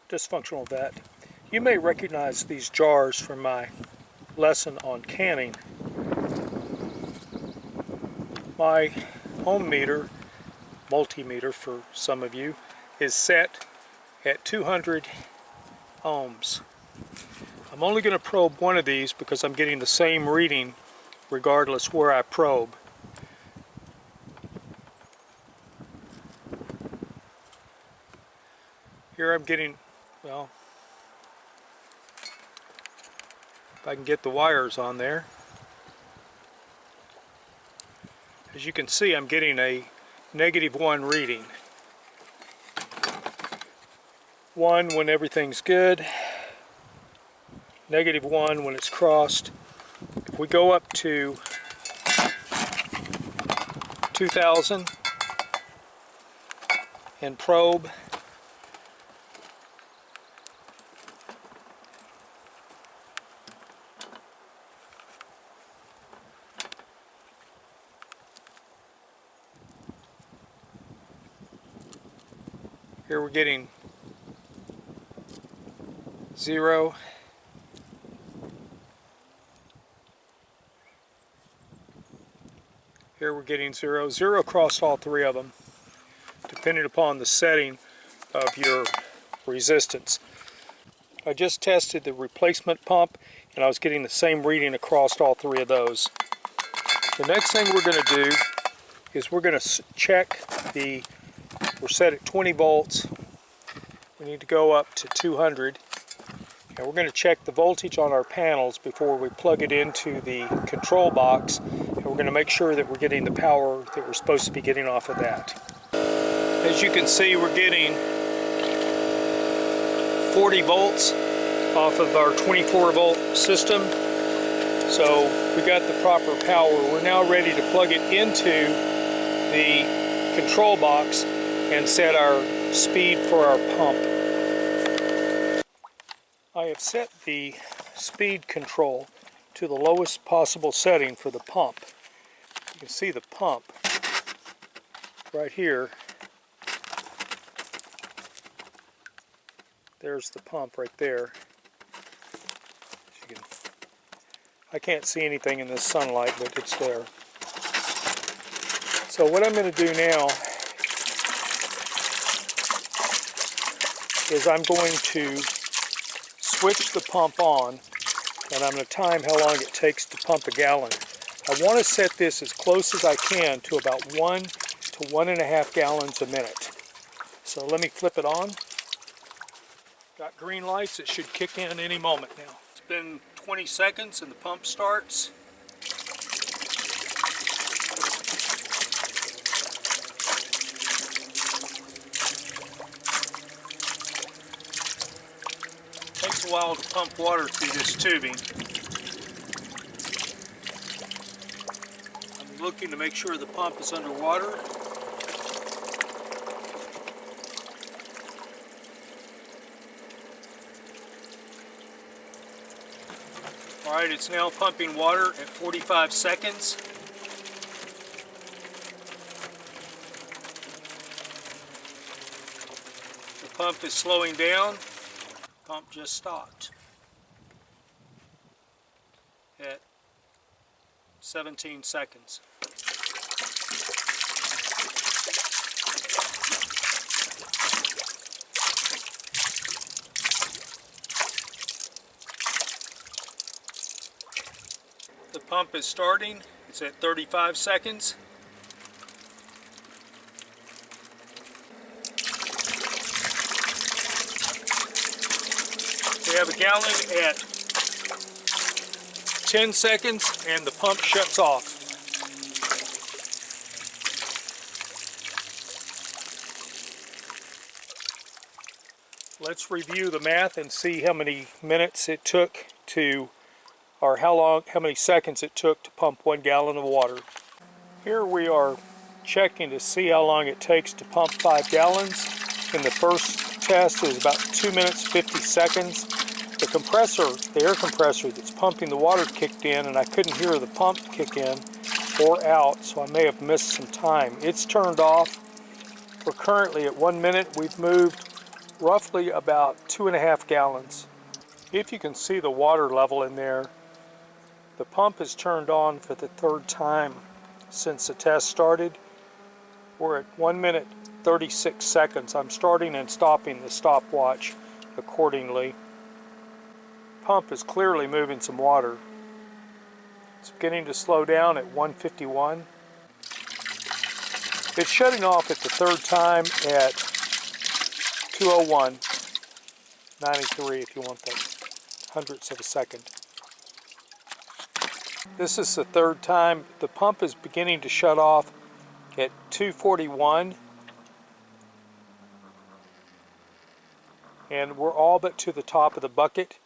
dysfunctional vet. You may recognize these jars from my lesson on canning. My ohm meter, multimeter for some of you, is set at 200 ohms. I'm only going to probe one of these because I'm getting the same reading regardless where I probe. Here I'm getting, well, if I can get the wires on there. As you can see, I'm getting a -1 reading. 1 when everything's good, -1 when it's crossed. If we go up to 2000 and probe, here we're getting 0. Here we're getting 0. 0 across all three of them, depending upon the setting of your resistance. I just tested the replacement pump and I was getting the same reading across all three of those. The next thing we're going to do is we're going to check we're set at 20 volts. We need to go up to 200. And we're going to check the voltage on our panels before we plug it into the control box. And we're going to make sure that we're getting the power that we're supposed to be getting off of that. As you can see, we're getting 40 volts off of our 24 volt system. So we got the proper power. We're now ready to plug it into the control box and set our speed for our pump. I have set the speed control to the lowest possible setting for the pump. You can see the pump right here. There's the pump right there. I can't see anything in this sunlight, but it's there. So what I'm going to do now is I'm going to switch the pump on, and I'm going to time how long it takes to pump a gallon. I want to set this as close as I can to about 1 to 1.5 gallons a minute. So let me flip it on. Got green lights. It should kick in any moment now. It's been 20 seconds and the pump starts. Takes a while to pump water through this tubing. I'm looking to make sure the pump is underwater. Alright, it's now pumping water at 45 seconds. The pump is slowing down. Pump just stopped at 17 seconds. The pump is starting. It's at 35 seconds. We have a gallon at 10 seconds and the pump shuts off. Let's review the math and see how many minutes it took to, or how many seconds it took to pump 1 gallon of water. Here we are checking to see how long it takes to pump 5 gallons. In the first test, it was about 2 minutes 50 seconds. The compressor, the air compressor that's pumping the water kicked in, and I couldn't hear the pump kick in or out, so I may have missed some time. It's turned off. We're currently at 1 minute. We've moved roughly about 2.5 gallons. If you can see the water level in there, the pump is turned on for the 3rd time since the test started. We're at 1 minute 36 seconds. I'm starting and stopping the stopwatch accordingly. Pump is clearly moving some water. It's beginning to slow down at 1:51. It's shutting off at the 3rd time at 2:01.93 if you want the hundredths of a second. This is the 3rd time. The pump is beginning to shut off at 2:41. And we're all but to the top of the bucket.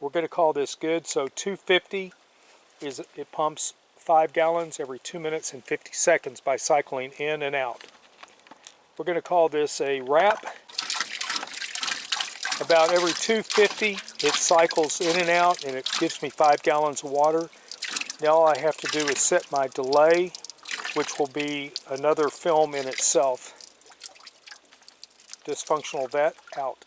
We're going to call this good. So 250 is it pumps 5 gallons every 2 minutes and 50 seconds by cycling in and out. We're going to call this a wrap. About every 250 it cycles in and out and it gives me 5 gallons of water. Now all I have to do is set my delay, which will be another film in itself. Dysfunctional vet out.